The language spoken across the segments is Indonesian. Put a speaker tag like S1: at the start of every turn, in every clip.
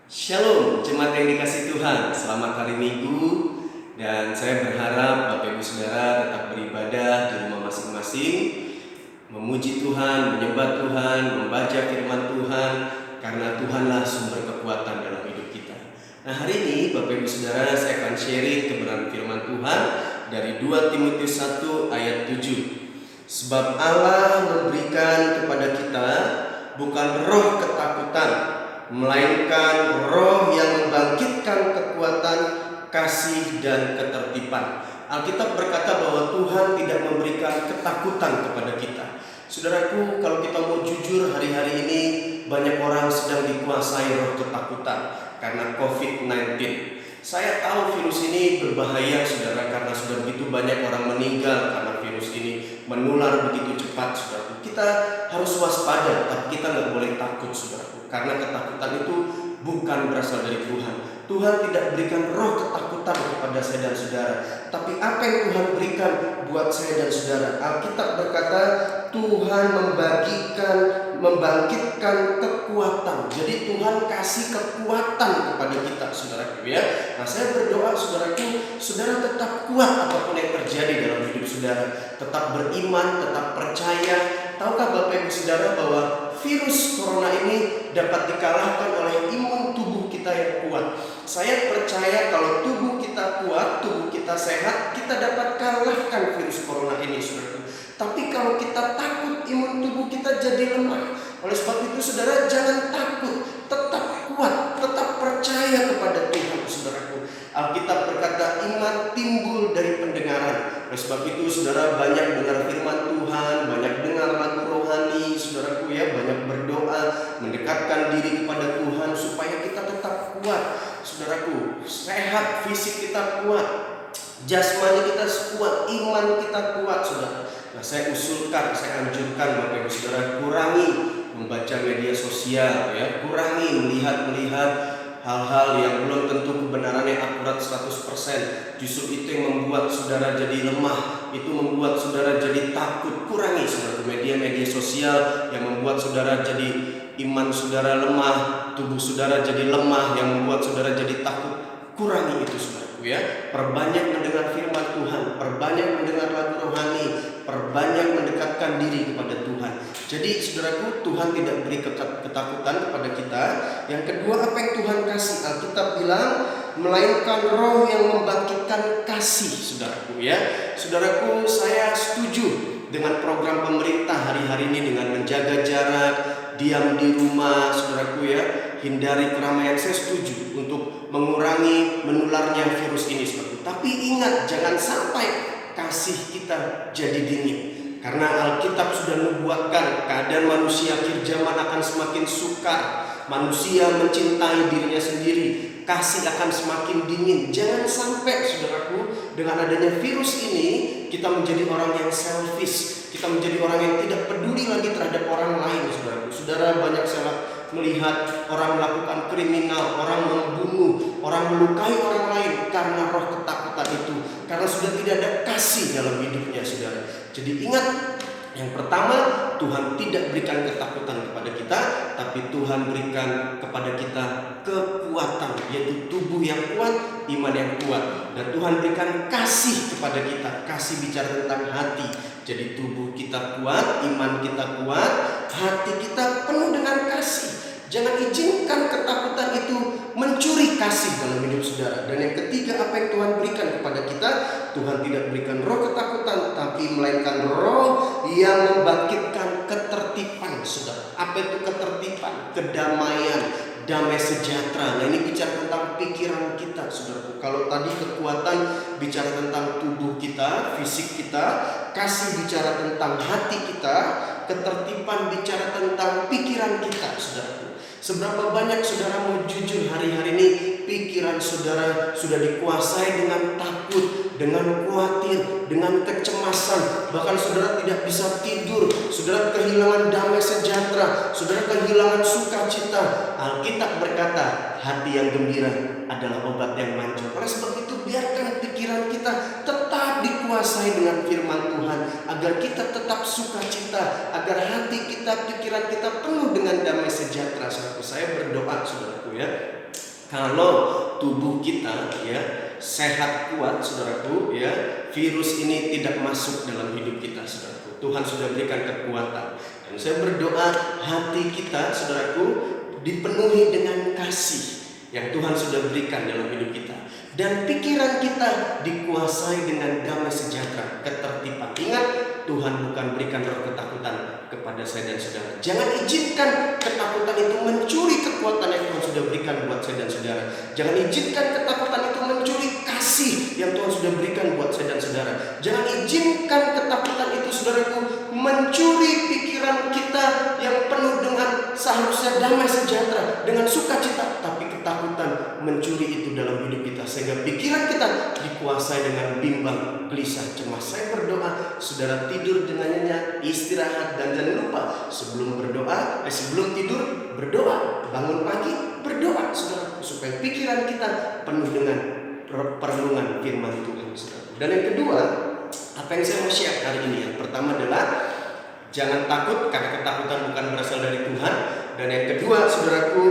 S1: Shalom, jemaat yang dikasih Tuhan. Selamat hari Minggu. Dan saya berharap Bapak Ibu Saudara tetap beribadah di rumah masing-masing, memuji Tuhan, menyembah Tuhan, membaca firman Tuhan, karena Tuhanlah sumber kekuatan dalam hidup kita. Nah, hari ini Bapak Ibu Saudara, saya akan sharing kebenaran firman Tuhan dari 2 Timotius 1 ayat 7. Sebab Allah memberikan kepada kita bukan roh ketakutan, melainkan roh yang membangkitkan kekuatan, kasih, dan ketertiban. Alkitab berkata bahwa Tuhan tidak memberikan ketakutan kepada kita. Saudaraku, kalau kita mau jujur, hari-hari ini banyak orang sedang dikuasai roh ketakutan karena COVID-19. Saya tahu virus ini berbahaya, saudara, karena sudah begitu banyak orang meninggal karena virus ini menular begitu cepat, saudaraku. Kita harus waspada, tapi kita nggak boleh takut, saudaraku, karena ketakutan itu bukan berasal dari Tuhan. Tuhan tidak berikan roh ketakutan kepada saya dan saudara, tapi apa yang Tuhan berikan buat saya dan saudara? Alkitab berkata Tuhan membangkitkan kekuatan. Jadi Tuhan kasih kekuatan kepada kita, saudaraku, ya. Nah, saya berdoa, saudaraku, saudara tetap kuat apapun yang terjadi dalam hidup saudara. Tetap beriman, tetap percaya. Tahukah Bapak Ibu Saudara bahwa virus corona ini dapat dikalahkan oleh imun tubuh kita yang kuat. Saya percaya kalau tubuh kita kuat, tubuh kita sehat, kita dapat kalahkan virus corona ini, saudara. Tapi kalau kita takut, imun tubuh kita jadi lemah. Oleh sebab itu, saudara, jangan takut, tetap kuat, tetap percaya kepada Tuhan, saudaraku. Alkitab berkata iman timbul dari pendengaran. Oleh sebab itu, saudara, banyak dengar firman Tuhan, banyak dengar lagu rohani, saudaraku, ya, banyak berdoa, mendekatkan diri kepada Tuhan supaya kita tetap kuat, saudaraku, sehat, fisik kita kuat, jasmani kita kuat, iman kita kuat, saudara. Nah, saya usulkan, saya anjurkan Bapak Ibu Saudara, kurangi membaca media sosial, ya, kurangi melihat hal-hal yang belum tentu kebenarannya akurat 100%. Justru itu yang membuat saudara jadi lemah, itu membuat saudara jadi takut. Kurangi, saudara, media sosial yang membuat saudara jadi iman saudara lemah, tubuh saudara jadi lemah, yang membuat saudara jadi takut. Kurangi itu, saudaraku, ya. Perbanyak mendengar firman Tuhan, perbanyak mendengar lagu rohani, perbanyak mendekatkan diri kepada Tuhan. Jadi, saudaraku, Tuhan tidak beri ketakutan kepada kita. Yang kedua, apa yang Tuhan kasih? Alkitab bilang melainkan roh yang membangkitkan kasih, saudaraku, ya. Saudaraku, saya setuju dengan program pemerintah hari-hari ini dengan menjaga jarak, diam di rumah, saudaraku, ya, hindari keramaian. Saya setuju untuk mengurangi menularnya virus ini, saudaraku. Tapi ingat, jangan sampai kasih kita jadi dingin. Karena Alkitab sudah membuatkan keadaan manusia akhir zaman akan semakin sukar. Manusia mencintai dirinya sendiri, kasih akan semakin dingin. Jangan sampai, saudaraku, dengan adanya virus ini kita menjadi orang yang selfish, kita menjadi orang yang tidak peduli lagi terhadap orang lain, saudaraku. Saudara, banyak saya melihat orang melakukan kriminal, orang membunuh, orang melukai orang lain karena roh ketakutan itu, karena sudah tidak ada kasih dalam hidupnya, saudara. Jadi ingat, yang pertama, Tuhan tidak berikan ketakutan kepada kita, tapi Tuhan berikan kepada kita kekuatan, yaitu tubuh yang kuat, iman yang kuat. Dan Tuhan berikan kasih kepada kita. Kasih bicara tentang hati. Jadi tubuh kita kuat, iman kita kuat, hati kita penuh dengan kasih. Jangan izinkan ketakutan itu mencuri kasih dalam hidup saudara. Dan yang ketiga, apa yang Tuhan berikan kepada kita? Tuhan tidak berikan roh ketakutan, tapi melainkan roh yang membangkitkan ketertiban, saudara. Apa itu ketertiban? Kedamaian, damai sejahtera. Nah, ini bicara tentang pikiran kita, saudara. Kalau tadi kekuatan bicara tentang tubuh kita, fisik kita, kasih bicara tentang hati kita, ketertiban bicara tentang pikiran kita, saudara. Seberapa banyak saudara mau jujur hari-hari ini pikiran saudara sudah dikuasai dengan takut, dengan khawatir, dengan kecemasan. Bahkan saudara tidak bisa tidur, saudara kehilangan damai sejahtera, saudara kehilangan sukacita. Alkitab berkata hati yang gembira adalah obat yang manjur. Oleh sebab itu, biarkan pikiran kita tetap dikuasai dengan firman Tuhan, agar kita tetap sukacita, agar hati kita, pikiran kita penuh dengan damai sejahtera. Saya berdoa, saudaraku, ya, Kalau tubuh kita ya sehat kuat, saudaraku, ya virus ini tidak masuk dalam hidup kita, saudaraku. Tuhan sudah berikan kekuatan. Dan saya berdoa hati kita, saudaraku, dipenuhi dengan kasih yang Tuhan sudah berikan dalam hidup kita. Dan pikiran kita dikuasai dengan damai sejahtera, ketertiban. Ingat, Tuhan bukan berikan roh ketakutan kepada saya dan saudara. Jangan izinkan ketakutan itu mencuri kekuatan yang Tuhan sudah berikan buat saya dan saudara. Jangan izinkan ketakutan itu mencuri kasih yang Tuhan sudah berikan buat saya dan saudara. Jangan izinkan ketakutan itu, saudaraku, mencuri pikiran kita yang penuh dengan seharusnya damai sejahtera, dengan sukacita. Tapi ketakutan mencuri itu dalam hidup kita, sehingga pikiran kita dikuasai dengan bimbang, gelisah, cemas. Saya berdoa, saudara tidur dengan nyenyak, istirahat, dan jangan lupa sebelum tidur berdoa, bangun pagi berdoa, saudara, supaya pikiran kita penuh dengan perlindungan firman Tuhan, saudara. Dan yang kedua, apa yang saya mau share hari ini, yang pertama adalah jangan takut, karena ketakutan bukan berasal dari Tuhan. Dan yang kedua, saudaraku,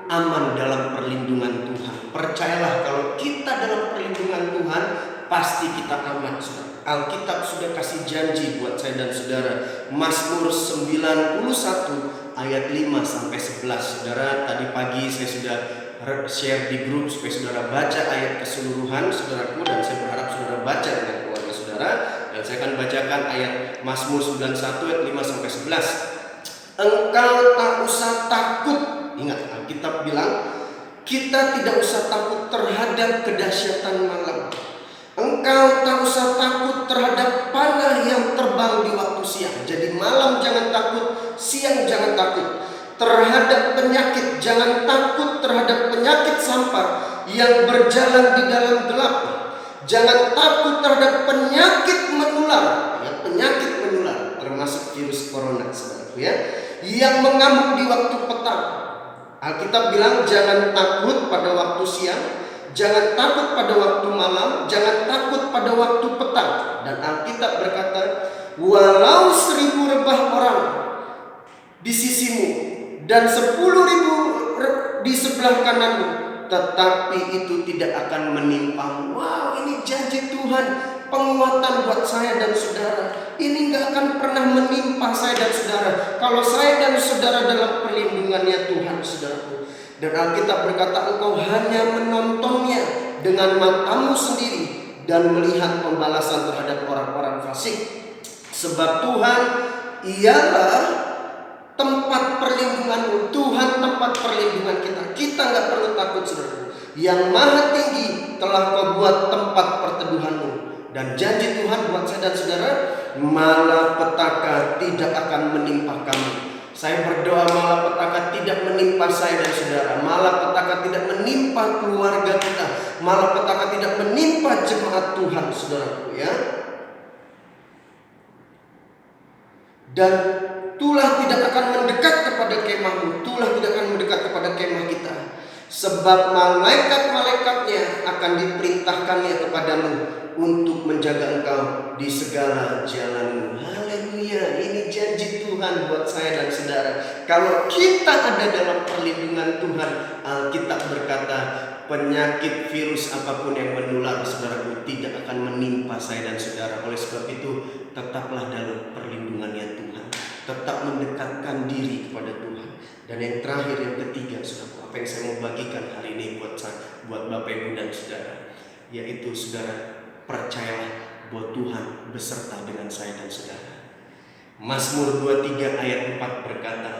S1: aman dalam perlindungan Tuhan. Percayalah, kalau kita dalam perlindungan Tuhan, pasti kita aman, saudara. Alkitab sudah kasih janji buat saya dan saudara. Mazmur 91 ayat 5-11. Saudara, tadi pagi saya sudah share di grup supaya saudara baca ayat keseluruhan, saudaraku, dan saya berharap saudara baca dengan keluarga saudara. Dan saya akan bacakan ayat Mazmur 91 ayat 5-11. Engkau tak usah takut. Ingat, Alkitab bilang kita tidak usah takut terhadap kedahsyatan malam. Engkau tak usah takut terhadap panah yang terbang di waktu siang. Jadi malam jangan takut, siang jangan takut. Terhadap penyakit jangan takut, terhadap penyakit sampar yang berjalan di dalam gelap. Jangan takut terhadap penyakit menular, ya, penyakit menular termasuk virus corona, saudaraku, ya, yang mengamuk di waktu petang. Alkitab bilang jangan takut pada waktu siang, jangan takut pada waktu malam, jangan takut pada waktu petang. Dan Alkitab berkata, walau 1000 rebah orang di sisimu dan 10.000 di sebelah kananmu, tetapi itu tidak akan menimpamu. Wow, ini janji Tuhan, penguatan buat saya dan saudara. Ini gak akan pernah menimpa saya dan saudara kalau saya dan saudara dalam perlindungannya Tuhan, saudaraku. Dan Alkitab berkata, engkau hanya menontonnya dengan matamu sendiri dan melihat pembalasan terhadap orang-orang fasik. Sebab Tuhan ialah tempat perlindunganmu. Tuhan tempat perlindungan kita. Kita gak perlu takut, saudara. Yang Maha Tinggi telah kau buat tempat perteduhanmu. Dan janji Tuhan buat saya dan saudara, malapetaka tidak akan menimpa kamu. Saya berdoa malapetaka tidak menimpa saya dan saudara. Malapetaka tidak menimpa keluarga kita. Malapetaka tidak menimpa jemaat Tuhan, saudaraku, ya. Dan tulah tidak akan mendekat kepada kemahmu. Tulah tidak akan mendekat kepada kemah kita. Sebab malaikat-malaikatnya akan diperintahkannya kepadamu untuk menjaga engkau di segala jalanmu. Haleluya, ini janji Tuhan buat saya dan saudara. Kalau kita ada dalam perlindungan Tuhan, Alkitab berkata penyakit virus apapun yang menular, saudaraku, tidak akan menimpa saya dan saudara. Oleh sebab itu, tetaplah dalam perlindungannya Tuhan. Tetap mendekatkan diri kepada Tuhan. Dan yang terakhir, yang ketiga, saudara, apa yang saya mau bagikan hari ini buat Bapak Ibu dan saudara, yaitu saudara, percayalah bahwa Tuhan beserta dengan saya dan saudara. Mazmur 23 ayat 4 berkata,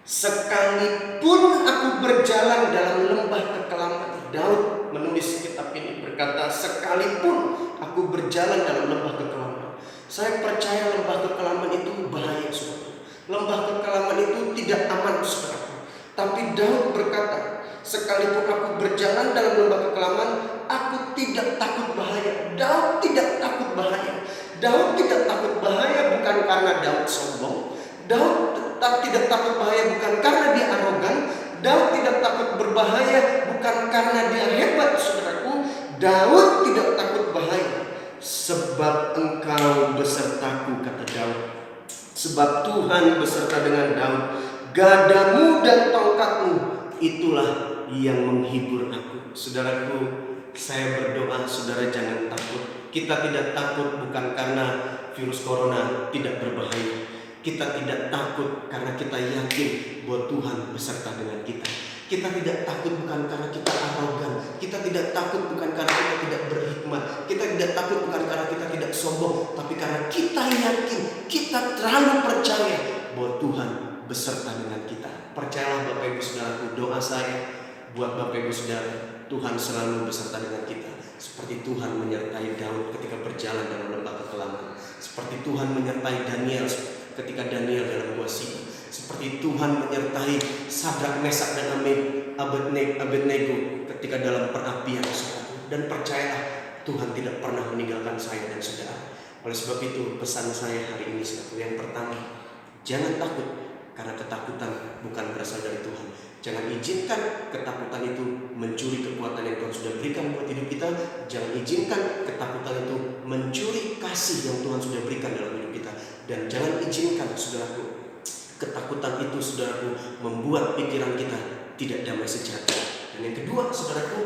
S1: sekalipun aku berjalan dalam lembah kekelaman. Daud menulis kitab ini berkata, sekalipun aku berjalan dalam lembah kekelaman. Saya percaya lembah kekelaman itu bahaya, saudara. Lembah kekelaman itu tidak aman, saudara. Tapi Daud berkata, sekalipun aku berjalan dalam lembah kekelaman, aku tidak takut bahaya. Daud tidak takut bahaya. Daud tidak takut bahaya bukan karena Daud sombong. Daud tidak takut bahaya bukan karena dia arogan. Daud tidak takut berbahaya bukan karena dia hebat, saudaraku. Daud tidak takut bahaya sebab engkau besertaku, kata Daud. Sebab Tuhan beserta dengan Daud. Gadamu dan tongkatmu itulah yang menghibur aku. Saudaraku, saya berdoa saudara jangan takut. Kita tidak takut bukan karena virus corona tidak berbahaya. Kita tidak takut karena kita yakin bahwa Tuhan beserta dengan kita. Kita tidak takut bukan karena kita arogan. Kita tidak takut bukan karena kita tidak berhikmat. Kita tidak takut bukan karena kita tidak sombong. Tapi karena kita yakin, kita terlalu percaya bahwa Tuhan beserta dengan kita. Percayalah Bapak Ibu Saudaraku, doa saya buat Bapak Ibu Saudara, Tuhan selalu beserta dengan kita. Seperti Tuhan menyertai Daud ketika berjalan dalam lembah kekelaman. Seperti Tuhan menyertai Daniel ketika Daniel dalam gua Singa. Seperti Tuhan menyertai Sadrak, Mesak dan Abednego ketika dalam perapian. Dan percayalah Tuhan tidak pernah meninggalkan saya dan saudara. Oleh sebab itu pesan saya hari ini yang pertama, jangan takut karena ketakutan bukan berasal dari Tuhan. Jangan izinkan ketakutan itu mencuri kekuatan yang Tuhan sudah berikan buat hidup kita. Jangan izinkan ketakutan itu mencuri kasih yang Tuhan sudah berikan dalam hidup kita. Dan jangan izinkan saudaraku, ketakutan itu saudaraku membuat pikiran kita tidak damai sejahtera. Dan yang kedua saudaraku,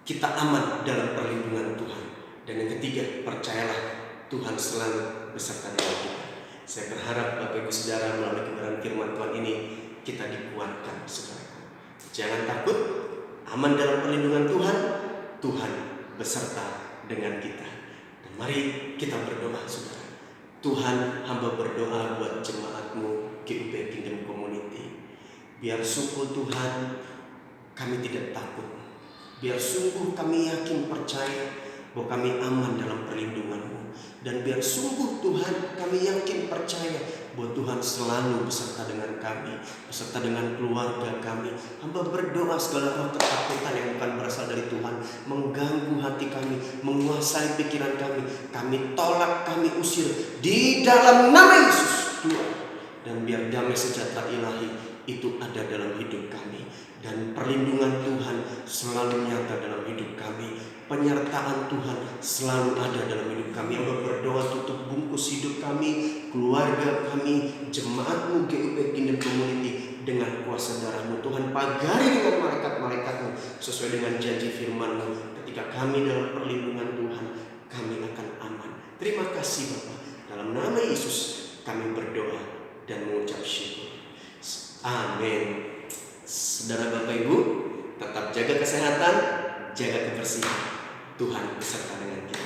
S1: kita aman dalam perlindungan Tuhan. Dan yang ketiga, percayalah Tuhan selalu beserta dengan kita. Saya berharap Bapak Ibu Saudara melalui kebenaran firman Tuhan ini kita dikuatkan saudaraku. Jangan takut, aman dalam perlindungan Tuhan. Tuhan beserta dengan kita. Dan mari kita berdoa saudara. Tuhan, hamba berdoa buat jemaat-Mu GUP Kingdom Community. Biar sungguh Tuhan kami tidak takut. Biar sungguh kami yakin percaya bahwa kami aman dalam perlindungan-Mu. Dan biar sungguh Tuhan kami yakin percaya bahwa Tuhan selalu beserta dengan kami, beserta dengan keluarga kami. Hamba berdoa segala roh ketakutan yang bukan berasal dari Tuhan mengganggu hati kami, menguasai pikiran kami. Kami tolak, kami usir di dalam nama Yesus Tuhan. Dan biar damai sejahtera ilahi itu ada dalam hidup kami. Dan perlindungan Tuhan selalu nyata dalam hidup kami. Penyertaan Tuhan selalu ada dalam hidup kami. Hamba berdoa tutup bungkus hidup kami, keluarga kami, jemaat-Mu GUP Kingdom Community dengan kuasa darah-Mu. Tuhan pagari dengan malaikat-malaikat-Mu sesuai dengan janji firman-Mu. Ketika kami dalam perlindungan Tuhan, kami akan aman. Terima kasih Bapa. Dalam nama Yesus kami berdoa dan mengucap syukur. Amin. Saudara Bapak Ibu, tetap jaga kesehatan, jaga kebersihan. Tuhan beserta dengan kita.